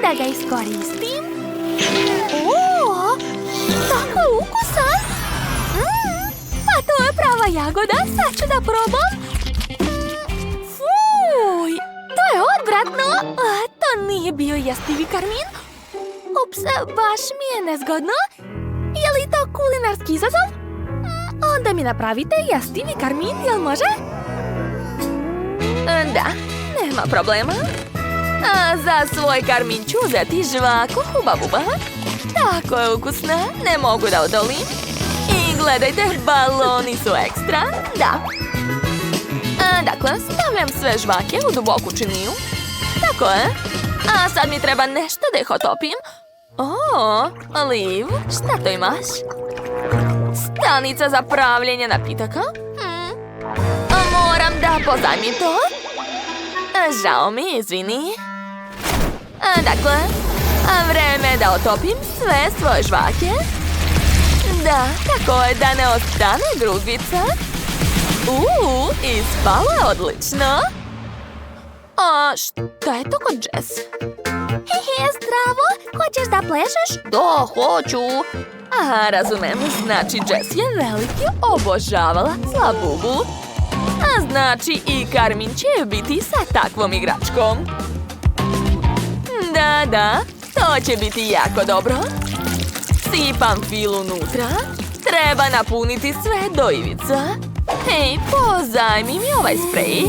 da ga iskoristim. O, tako ukusan. Pa to je prava jagoda, sad ću da probam. Fuj, to je odvratno. To nije bio jestivi karmin. Ups, baš mi je nezgodno. Je li to kulinarski izazov? Onda mi napravite jestivi karmin, jel može? Da, nema problema. A za svoj karmin ću uzeti žvaku huba-buba. Tako je ukusna, ne mogu da odolim. I gledajte, baloni su ekstra, da. Dakle, stavljam sve žvake u duboku činiju. Tako je. A sad mi treba nešto da ih otopim. O, Liv, šta to imaš? Stanica za pravljenje napitaka? Moram da pozajmim to. Žao mi, izvini. Dakle, vreme je da otopim sve svoje žvake. Da, tako je da ne ostane grudvica. Ispalo je odlično. A šta je to kod Jess? Hehe, zdravo, hoćeš da plešeš? Da, hoću. Aha, razumem, znači Jess je veliki obožavala Labubu. A znači i Karmin će biti sa takvom igračkom. Da, to će biti jako dobro. Sipam fil unutra. Treba napuniti sve do ivica. Hej, pozajmi mi ovaj sprej.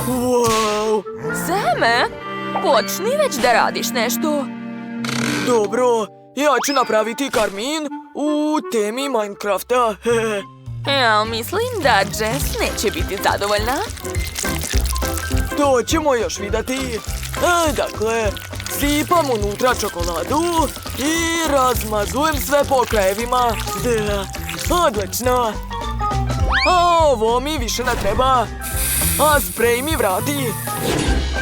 Wow! Seme, počni već da radiš nešto. Dobro, ja ću napraviti karmin u temi Minecrafta. Ja mislim da Jess neće biti zadovoljna. To ćemo još vidjeti. Dakle, sipam unutra čokoladu i razmazujem sve po krajevima. Odlično. A ovo mi više ne treba. A sprej mi vrati.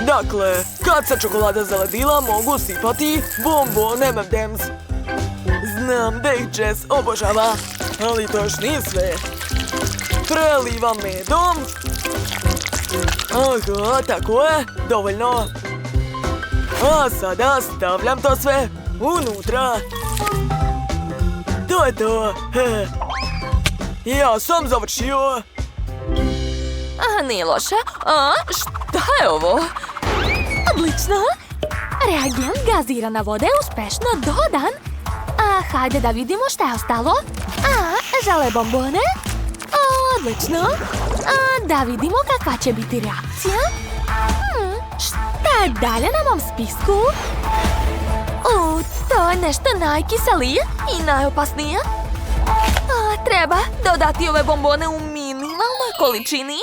Dakle, kad se čokolada zaladila, mogu sipati bombone M&M's. Znam da ih Jess obožava, ali to još nije sve. Prelivam medom. Aha, tako je, dovoljno. A sada stavljam to sve unutra. To je to. Ja sam završio. Nije loše. Šta je ovo? Odlično. Reagent gazirana voda je uspešno dodan. Hajde da vidimo šta je ostalo. Žele bombone. Odlično. Da vidimo kakva će biti reakcija. Šta je dalje na mom spisku? To je nešto najkiselije i najopasnije. Treba dodati ove bombone u minimalnoj količini.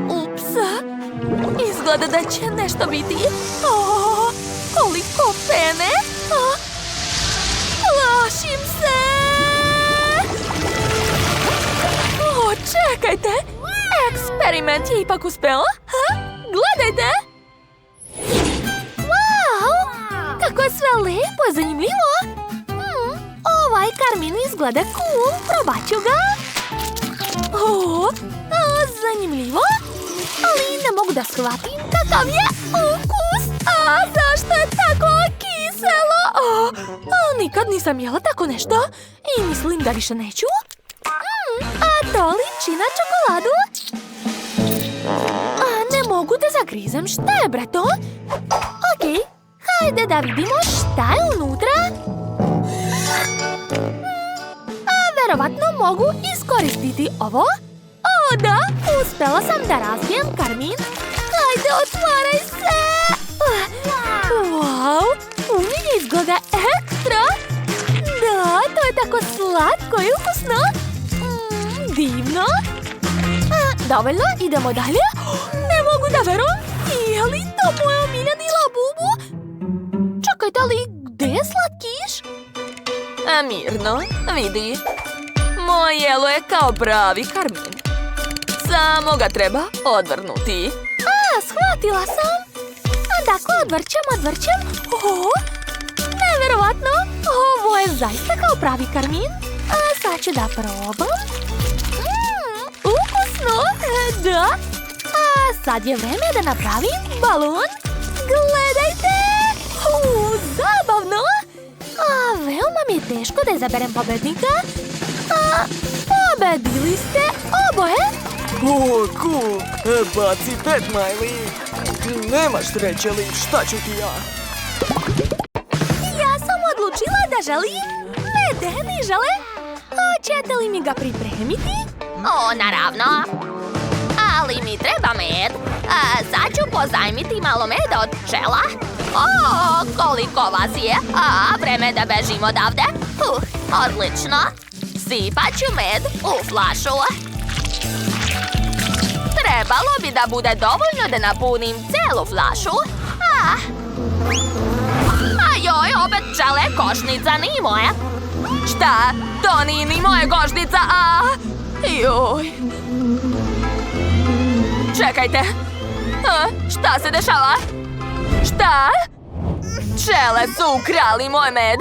Ups. Izgleda da će nešto biti. Koliko pene. Plašim se. Čekajte. Eksperiment je ipak uspeo. Gledajte. Wow. Kako je sve lepo i zanimljivo. Ovaj karmin izgleda cool. Probat ću ga. Zanimljivo. Ali ne mogu da shvatim kakav je ukus. Zašto je tako kiselo? Nikad nisam jela tako nešto. I mislim da više neću. To liči na čokoladu. Ne mogu da zagrizem. Šta je bre to? Okej, hajde da vidimo šta je unutra. Verovatno mogu iskoristiti ovo. Da, uspela sam da razbijem karmin. Hajde, otvaraj se. Wow, umljenje izgleda ekstra. Da, to je tako slatko i ukusno. Divno. Dovoljno, idemo dalje. Ne mogu da verujem. Je li to moj omiljeni Labubu? Čekajte, ali gde je slatkiš? Mirno, vidi. Moje jelo je kao pravi karmin. Samo ga treba odvrnuti. Shvatila sam. Dakle, odvrćem. Neverovatno. Ovo je zaista kao pravi karmin. Sad ću da probam. Ukusno. Da. Sad je vreme da napravim balon. Gledajte. Zabavno! Veoma mi je teško da izaberem pobednika. Pobedili ste oboje. Cool. Baci 5, Miley. Nemaš sreće, Liv, šta ću ti ja? Ja sam odlučila da želim medeni žele. Hoćete li mi ga pripremiti? Naravno. Ali mi treba med. Sad ću pozajmiti malo meda od pčela. Koliko vas je? Vreme da bežim odavde. Odlično. Sipat ću med u flašu. Trebalo bi da bude dovoljno da napunim celu flašu. Joj, opet pčele, košnica nije moja. Šta? To nije ni moja košnica, joj. Čekajte. Šta se dešava? Šta? Pčele su ukrali moj med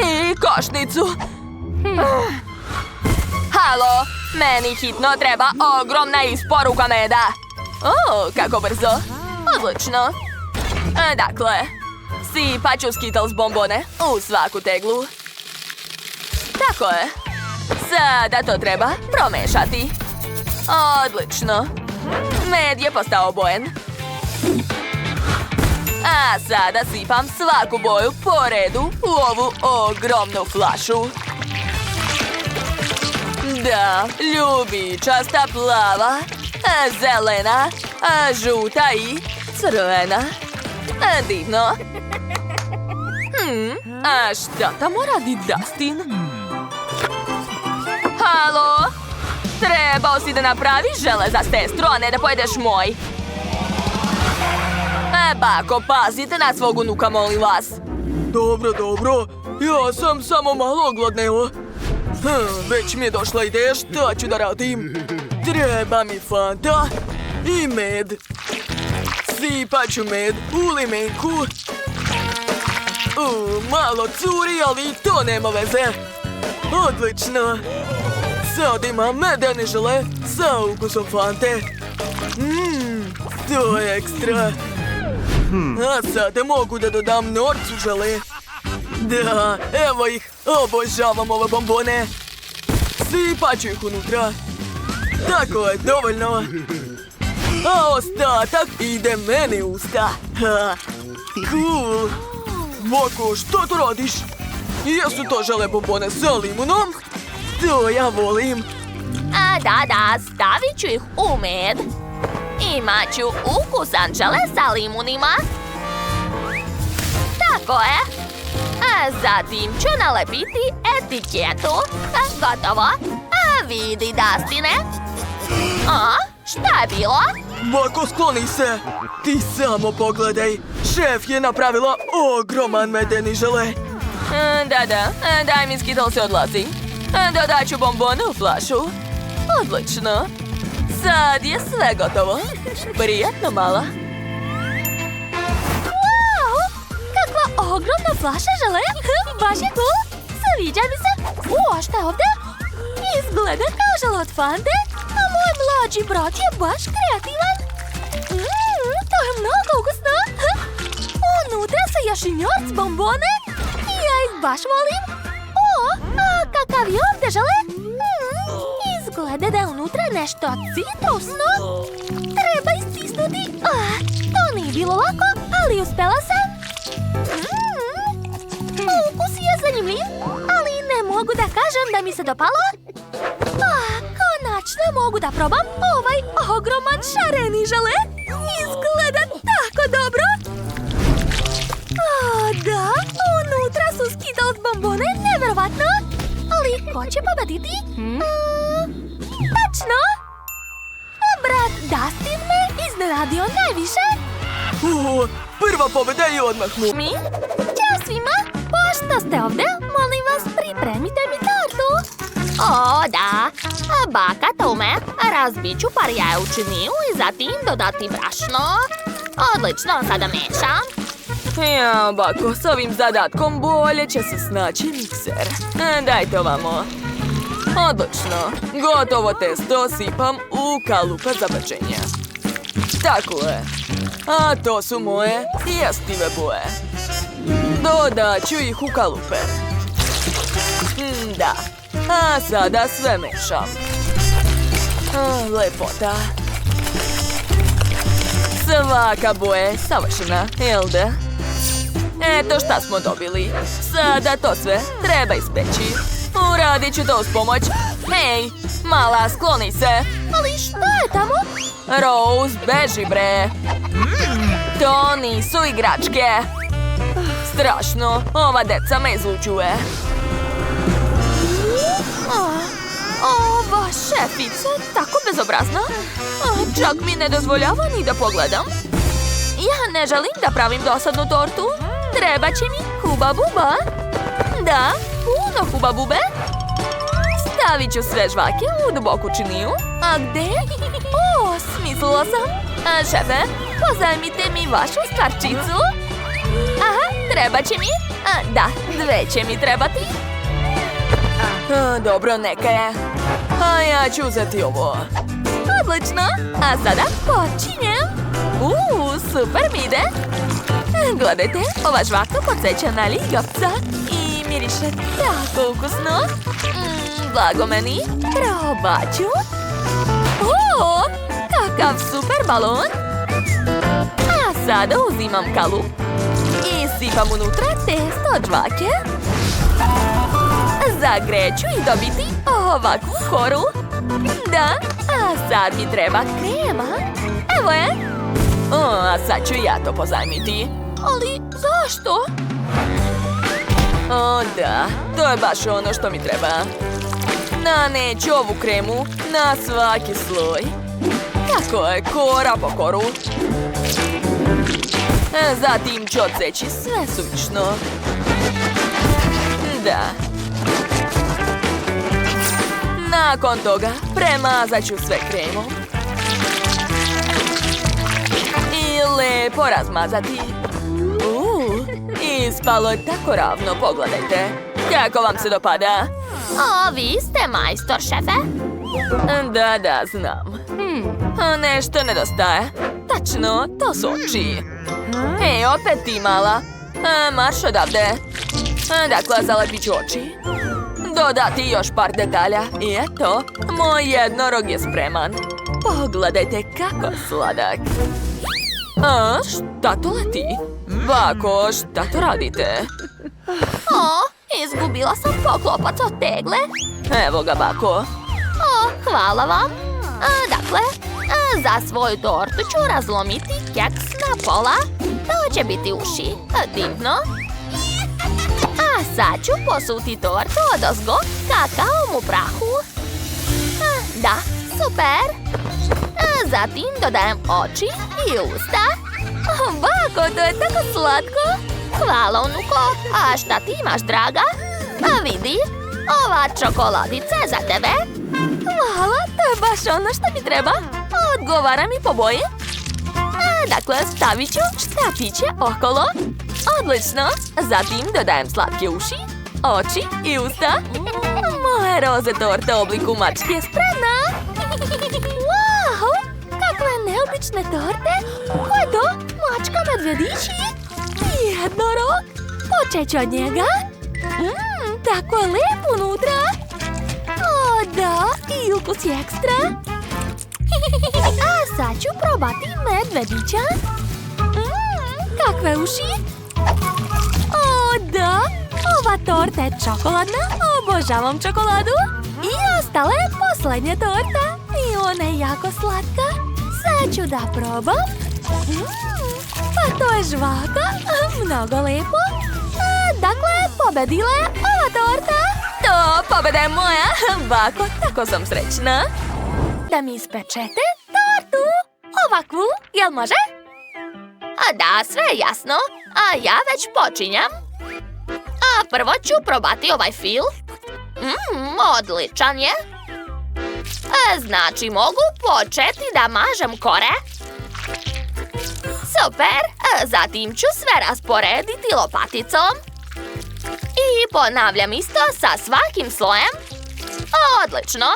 i košnicu. Halo, meni hitno treba ogromna isporuka meda. Kako brzo. Odlično. Dakle, sipat ću Skittles bombone u svaku teglu. Tako je. Sada to treba promešati. Odlično. Med je postao bojen. A sada sipam svaku boju po redu u ovu ogromnu flašu. Da, ljubičasta, plava, zelena, žuta i crvena. Divno. A šta tamo radi Dustin? Halo? Trebao si da napraviš žele za sestru, a ne da pojedeš moj. Bako, pazite na svog unuka, molim vas. Dobro. Ja sam samo malo gladneo. Već mi je došla ideja šta ću da radim. Treba mi Fanta i med. Sipat ću med u limenku. Malo curi, ali to nema veze. Odlično. Sad imam medeni žele sa ukusom Fante. To je ekstra. A sada mogu da dodam norcu žele. Da, evo ih. Obožavam ove bombone. Sipat ću ih unutra. Tako je, dovoljno. A ostatak ide meni u usta. Cool. Bako, što tu radiš? Jesu to žele bombone sa limunom? To ja volim. Da, stavit ću ih u med. Imat ću ukusan žele sa limunima. Tako je. Zatim ću nalepiti etiketu. Gotovo. Vidi, Dustine. Šta je bilo? Bako, skloni se. Ti samo pogledaj. Šef je napravila ogroman medeni žele. Da, daj mi Skittles i odlazi. Dodat ću bombone u flašu. Odlično. Sad je sve gotovo. Prijatno, mala. Kakva ogromna flaša žele. Baš je cool. Sviđa mi se. A šta je ovdje? Izgleda kao žele od Fante. A moj mlađi brat je baš kreativan. To je mnogo ukusno. Unutra su još i njorc bombone. Ja ih baš volim. Kakav je ovdje žele? Izgleda da je unutra nešto citrusno. Treba istisnuti. To nije bilo lako, ali uspela sam. Ukus je zanimljiv, ali ne mogu da kažem da mi se dopalo. Konačno mogu da probam ovaj ogroman šareni žele. Izgleda tako dobro. Da, unutra su Skittles bombone, nevjerovatno. Ali ko će pobediti? Tačno! Brat Dustin me iznenadio najviše. Prva pobeda i odmah mu. Ćao svima! Pošto ste ovdje, molim vas, pripremite mi tortu. Da. Baka Tome, razbit ću par jaja u činiju i zatim dodati brašno. Odlično, sada mešam. Ja, bako, s ovim zadatkom bolje će se snaći mikser. Dajte ovamo. Odlično. Gotovo testo sipam u kalupe za pečenje. Tako je. A to su moje jestive boje. Dodat ću ih u kalupe. Da. A sada sve mešam. Lepota. Svaka boja je savršena, jel da? Eto šta smo dobili. Sada to sve treba ispeći. Uradit ću to uz pomoć. Hej, mala, skloni se. Ali šta je tamo? Rose, beži bre. To nisu igračke. Strašno, ova deca me izlučuje. Ova šefica je tako bezobrazna. Čak mi ne dozvoljava ni da pogledam. Ja ne želim da pravim dosadnu tortu. Treba će mi huba buba. Da, puno huba bube. Stavit ću sve žvake u duboku činiju. A gde? O, smislila sam. Šefe, pozajmite mi vašu stvarčicu. Aha, treba će mi. Da, 2 će mi trebati. Dobro, neka je. A ja ću uzeti ovo. Odlično. A sada počinjem. Super mi ide. Gledajte, ova žvaka podsjeća na ljigavca. I miriše tako ukusno. Blago meni. Probat ću. Kakav super balon. A sada uzimam kalup. I sipam unutra testo od žvake. Zagreću i dobiti ovakvu koru. Da, a sad mi treba krema. Evo je. A sad ću ja to pozajmiti. Ali zašto? O da, to je baš ono što mi treba. Naneću ovu kremu na svaki sloj. Kako je, kora po koru. Zatim ću odseći sve suvišno. Da. Nakon toga premazat ću sve kremom. I lepo razmazati. Ispalo je tako ravno, pogledajte. Kako vam se dopada? Vi ste majstor, šefe? Da, znam. Nešto nedostaje. Tačno, to su oči. Hej, opet ti, mala. Marš odavde. Dakle, zalepit ću oči. Dodati još par detalja. I eto, moj jednorog je spreman. Pogledajte kako sladak. Šta to leti? Bako, šta to radite? Izgubila sam poklopac od tegle. Evo ga, bako. Hvala vam. Dakle, za svoju tortu ću razlomiti keks na pola. To će biti uši. Divno. A sad ću posuti tortu odozgo kakaom u prahu. Da, super. Zatim dodajem oči i usta. Bako, to je tako slatko. Hvala, unuko. A šta ti imaš, draga? Vidi, ova čokoladica je za tebe. Hvala, to je baš ono što mi treba. Odgovara mi po boji. Dakle, stavit ću štapiće okolo. Odlično. Zatim dodajem slatke uši, oči i usta. Moja roze torta u obliku mačke je spremna. Wow, kakve neobične torte. Ko je to? Mačka, medvjedići? Jednorog. Počet ću od njega. Tako je lijepo unutra. O, da, i ukus je ekstra. A sad ću probati medvedića. Kakve uši. O, da, ova torta je čokoladna. Obožavam čokoladu. I ostala je posljednja torta. I ona je jako slatka. Sad ću da probam. Pa to je žvaka. Mnogo lijepo. Dakle, pobedila je ova torta. To, pobeda je moja. Bako, tako sam srećna. Da mi ispečete tortu. Ovakvu, jel može? Da, sve je jasno. A ja već počinjam. Prvo ću probati ovaj fil. Odličan je. Znači, mogu početi da mažem kore. Super. Zatim ću sve rasporediti lopaticom. I ponavljam isto sa svakim slojem. Odlično.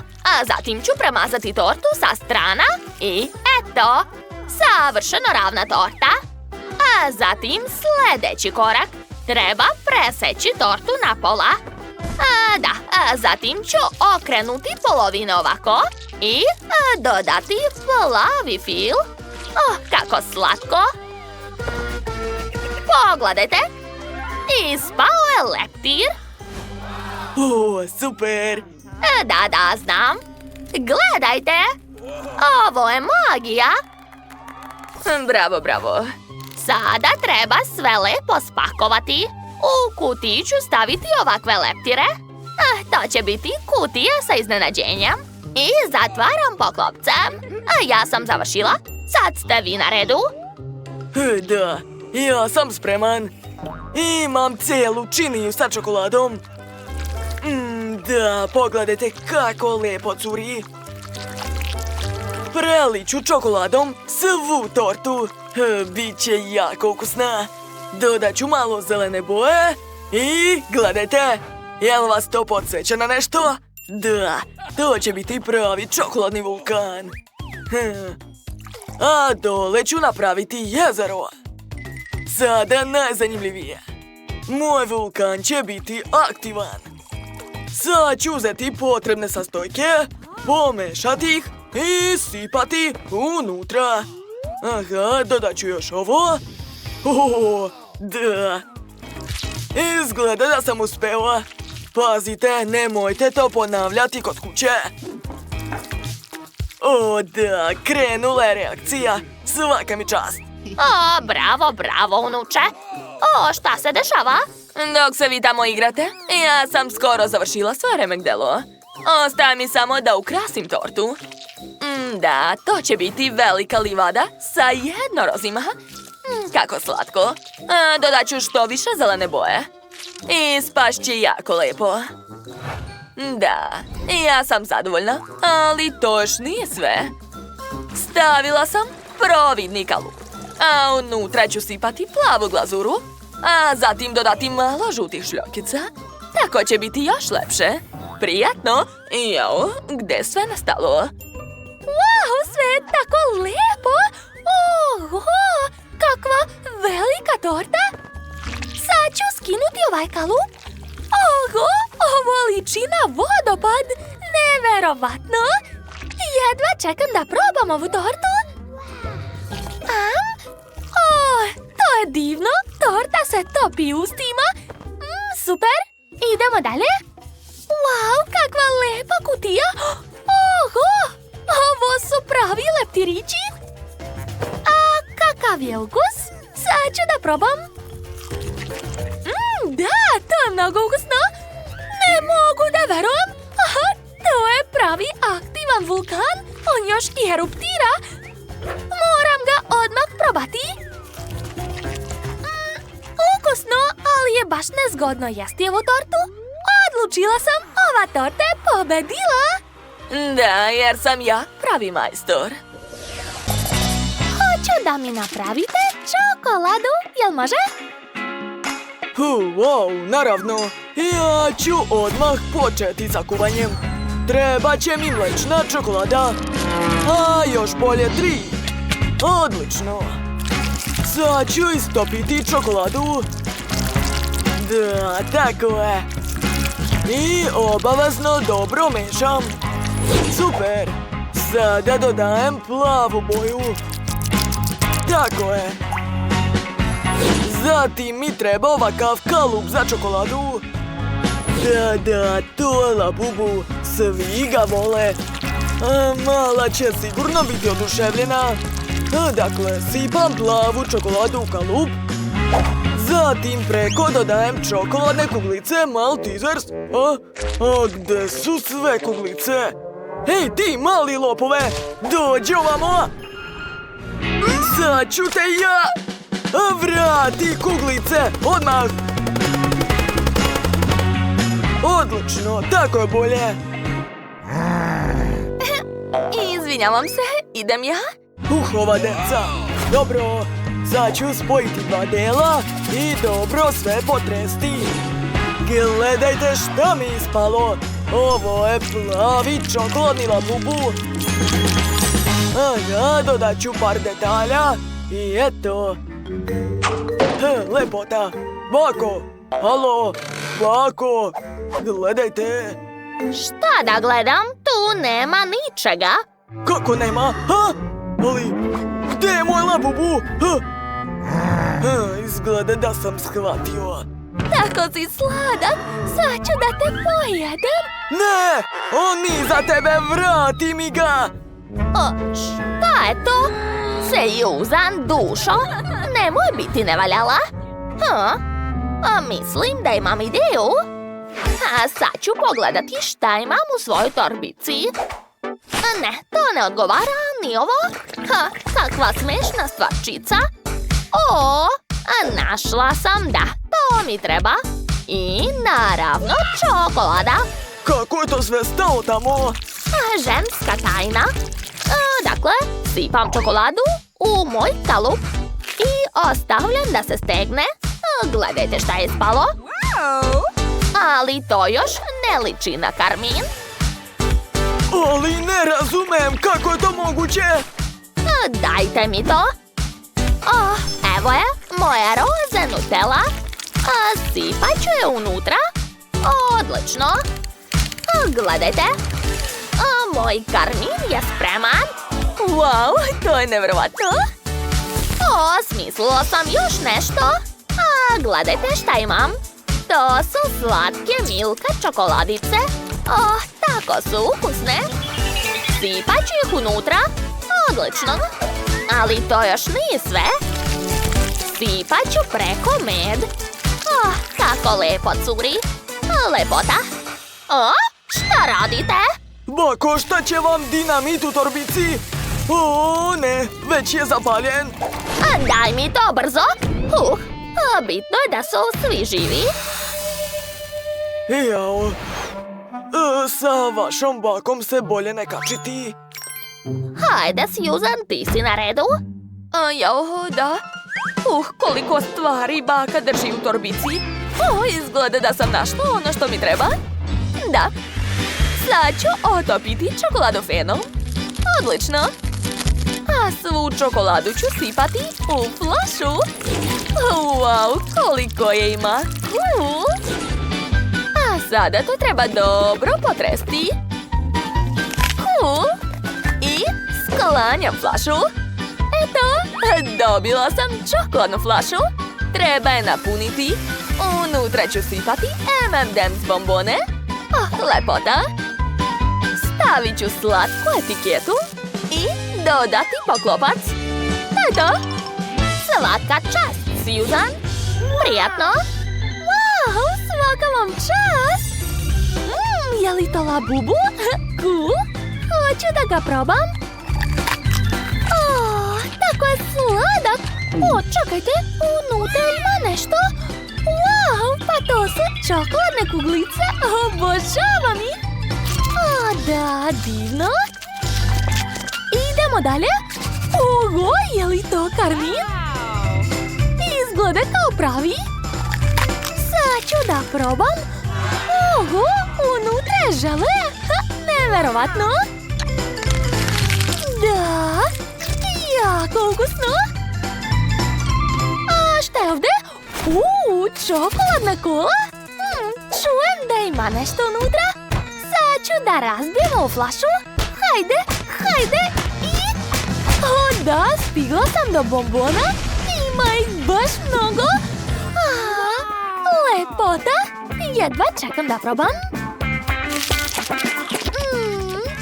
Zatim ću premazati tortu sa strana. I eto, savršeno ravna torta. Zatim sljedeći korak. Treba preseći tortu na pola. Zatim ću okrenuti polovinu ovako i dodati plavi fil. Kako slatko! Pogledajte! Ispao je leptir. Super! Da, znam. Gledajte! Ovo je magija. Bravo. Sada treba sve lepo spakovati. U kutiću staviti ovakve leptire. To će biti kutija sa iznenađenjem. I zatvaram poklopcem. Ja sam završila. Sad ste vi na redu. Da, ja sam spreman. Imam cijelu činiju sa čokoladom. Da, pogledajte kako lepo curi. Preliću čokoladom svu tortu. Biće jako ukusna. Dodat ću malo zelene boje. I gledajte, jel vas to podsjeća na nešto? Da, to će biti pravi čokoladni vulkan. A dole ću napraviti jezero. Sada najzanimljivije. Moj vulkan će biti aktivan. Sad ću uzeti potrebne sastojke, pomešati ih i sipati unutra. Aha, dodat ću još ovo. Da. Izgleda da sam uspela. Pazite, nemojte to ponavljati kod kuće. Da, krenula je reakcija. Svaka mi čast. Bravo, unuče. Šta se dešava? Dok se vi tamo igrate, ja sam skoro završila svoje remek delo. Ostaje mi samo da ukrasim tortu. Da, to će biti velika livada sa jednorozima. Kako slatko. Dodat ću što više zelene boje. I spašće jako lepo. Da, ja sam zadovoljna, ali to još nije sve. Stavila sam providni kalup. A unutra ću sipati plavu glazuru, a zatim dodati malo žutih šljokica. Tako će biti još lepše. Prijatno. Jao, gde sve nastalo? Wow, sve je tako lijepo. Oho, kakva velika torta. Sad ću skinuti ovaj kalup. Oho, ovo liči na vodopad. Neverovatno. Jedva čekam da probam ovu tortu. To je divno. Torta se topi ustima. Super. Idemo dalje. Wow, kakva lepa kutija. Oho, ovo su pravi leptirići. A kakav je ukus? Sad ću da probam. Da, to je mnogo ukusno. Ne mogu da verujem. To je pravi aktivan vulkan. On još i eruptira. Moram ga odmah probati. Ukusno, ali je baš nezgodno jesti ovu tortu. Odlučila sam, ova torta je pobedila. Da, jer sam ja pravi majstor. Hoću da mi napravite čokoladu, jel može? Wow, naravno. Ja ću odmah početi sa kuvanjem. Treba će mi mlečna čokolada. A još bolje 3. Odlično. Sad ću istopiti čokoladu. Da, tako je. I obavezno dobro mešam. Super. Sada dodajem plavu boju. Tako je. Zatim mi treba ovakav kalup za čokoladu. Da, to je Labubu. Svi ga vole. Mala će sigurno biti oduševljena. Dakle, sipam plavu čokoladu u kalup. Zatim preko dodajem čokoladne kuglice Maltesers. A gde su sve kuglice? Hej, ti mali lopove! Dođi ovamo! Sad ću te ja! Vrati kuglice! Odmah! Odlično, tako je bolje! Izvinjavam se, idem ja? Ova deca! Dobro, sad ću spojiti 2 dela i dobro sve potresti. Gledajte šta mi ispalo! Ovo je plavi čokoladni Labubu. Dodat ću par detalja i eto. Lepota. Bako, halo, Bako, gledajte. Šta da gledam? Tu nema ničega. Kako nema? Ha? Ali, gdje je moj labubu? Izgleda da sam shvatio. Tako si sladak, sad ću da te pojedem. Ne, on nije za tebe, vrati mi ga. Šta je to? Sejuzan, dušo? Nemoj biti nevaljala. Mislim da imam ideju. Sad ću pogledati šta imam u svojoj torbici. Ne, to ne odgovara, ni ovo. Kakva smešna stvarčica. Našla sam, da, to mi treba. I naravno čokolada. Kako je to sve stalo tamo? Ženska tajna. Dakle, sipam čokoladu u moj kalup i ostavljam da se stegne. Gledajte šta je spalo. Ali to još ne liči na karmin. Ali ne razumem, kako je to moguće? Dajte mi to. Evo je moja roze Nutella. Sipat ću je unutra. Odlično. Gledajte. Moj karmin je spreman. Wow, to je nevjerovatno. Smislila sam još nešto. Gledajte šta imam. To su slatke Milka čokoladice. Tako su ukusne. Sipat ću ih unutra. Odlično. Ali to još nije sve. Sipat ću preko med. Kako lepo curi. Lepota. Šta radite? Bako, šta će vam dinamit u torbici? Ne, već je zapaljen. Daj mi to brzo. Bitno je da su svi živi. Jao. Sa vašom bakom se bolje ne kačiti. Hajde, Suzan, ti si na redu. Da. Koliko stvari baka drži u torbici. Izgleda da sam našla ono što mi treba. Da. Sad ću otopiti čokoladu fenom. Odlično. A svu čokoladu ću sipati u flašu. Wow, koliko je ima. A sada to treba dobro potresti. I sklanjam flašu. Eto, dobila sam čokoladnu flašu. Treba je napuniti. Unutra ću sipati M&M's bombone. Lepota. Stavit ću slatku etiketu i dodati poklopac. Eto. Svaka čast, Suzan. Prijatno. Wow, svaka vam čast. Je li to labubu? Cool. Hoću da ga probam. Tako je sladak. Čekajte, unutra ima nešto. Wow, pa to su čokoladne kuglice. Obožavam ih. Da, divno. Idemo dalje. Oho, je li to karmin? Izgleda kao pravi. Sad ću da probam. Oho, unutra je žele. Neverovatno. Da, jako ukusno. A šta je ovdje? Čokoladna kola. Čujem da ima nešto unutra. Sad ću da razbijem ovu flašu. Hajde. I... da, stigla sam do bombona. Ima ih baš mnogo. Lepota. Jedva čekam da probam.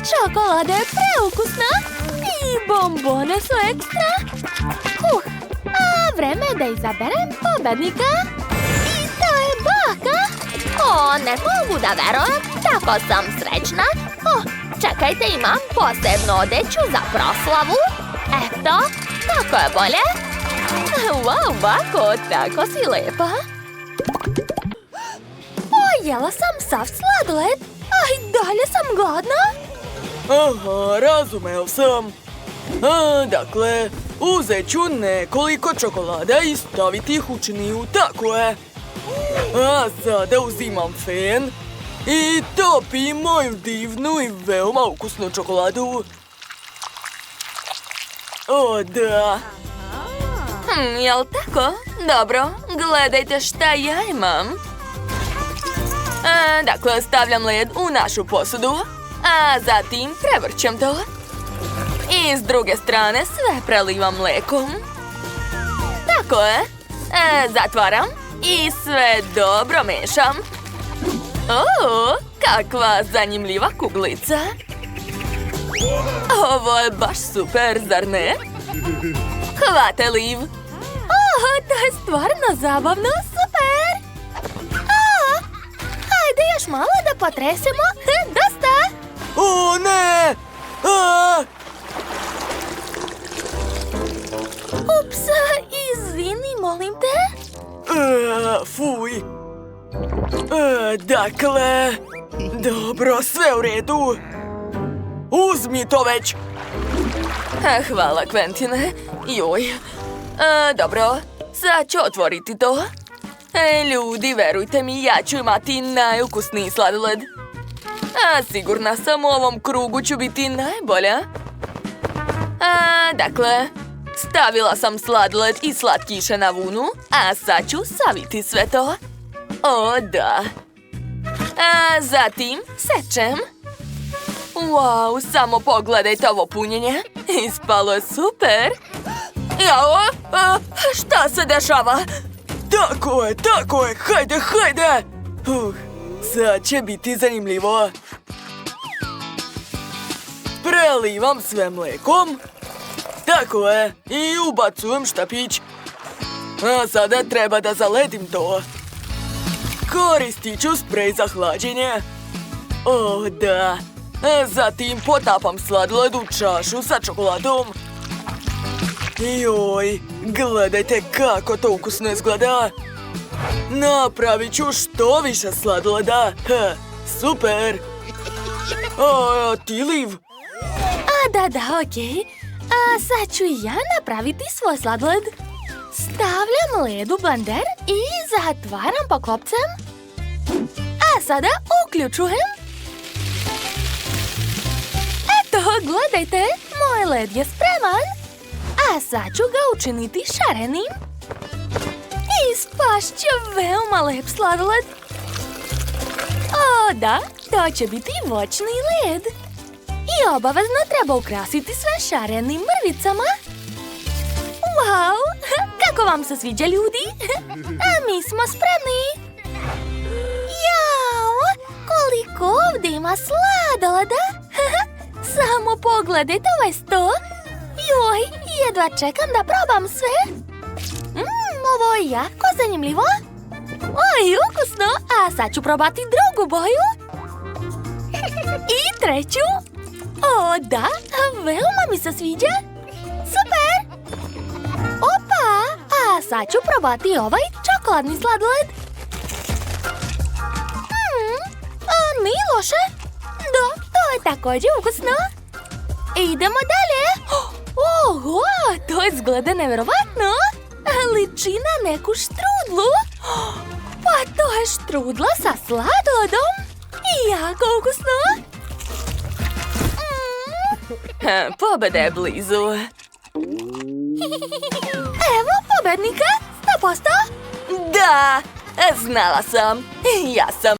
Čokolada je preukusna. I bombone su ekstra. Vreme je da izaberem pobednika. I to je baka. Ne mogu da verujem. Tako sam srećna. Čekajte, imam posebnu odeću za proslavu. Eto, tako je bolje. Wow, bako, tako si lepa. Pojela sam sav sladoled, a i dalje sam gladna. Aha, razumeo sam. Dakle, uzet ću nekoliko čokolada i staviti ih u činiju, tako je. A sada uzimam fen i topim moju divnu i veoma ukusnu čokoladu. O, da. Jel tako? Dobro, gledajte šta ja imam. Dakle, stavljam led u našu posudu, a zatim prevrćem to. I s druge strane sve prelivam mlekom. Tako je. Zatvaram i sve dobro mešam. Kakva zanimljiva kuglica. Ovo je baš super, zar ne? Hvate, Liv. To je stvarno zabavno, super! Hajde još malo da potresemo. Dosta! O, ne! A! Ups, izvini, molim te. Fuj! Dakle... Dobro, sve u redu. Uzmi to već! Hvala, Quentine. Joj. Dobro, sad ću otvoriti to. Ljudi, verujte mi, ja ću imati najukusniji sladoled. Sigurna sam, u ovom krugu ću biti najbolja. Dakle, stavila sam sladoled i slatkiše na vunu, a sad ću saviti sve to. O, da. Zatim sečem. Wow, samo pogledajte ovo punjenje. Ispalo je super. Jao, šta se dešava? Tako je, hajde! Sad će biti zanimljivo. Prelivam sve mlekom. Tako je, i ubacujem štapić. A sada treba da zaledim to. Koristit ću sprej za hlađenje. O, da. Zatim potapam sladoled u čašu sa čokoladom. Joj, gledajte kako to ukusno izgleda. Napravit ću što više sladoleda. Super. Ti, Liv? Da, okej. Sad ću i ja napraviti svoj sladoled. Stavljam led u blender i zatvaram poklopcem. A sada uključujem. Eto, gledajte, moj led je spreman. A sad ću ga učiniti šarenim. Ispašće veoma lep sladoled. O, da, to će biti voćni led. I obavezno treba ukrasiti sve šarenim mrvicama. Wow, kako vam se sviđa, ljudi? A mi smo spremni. Jao, koliko ovdje ima sladoleda. Samo pogledajte ovaj sto. Joj, jedva čekam da probam sve. Ovo je jako zanimljivo. Oj, ukusno. A sad ću probati drugu boju. I treću. O, da, veoma mi se sviđa. Super. Opa, a sad ću probati ovaj čokoladni sladoled. Nije loše. Da, to je također ukusno. Idemo dalje. Oho, to izgleda nevjerovatno. Liči na neku štrudlu. Pa to je štrudla sa sladoledom. Jako ukusno. Pobeda je blizu. Evo pobednika, 100%. Da, znala sam. Ja sam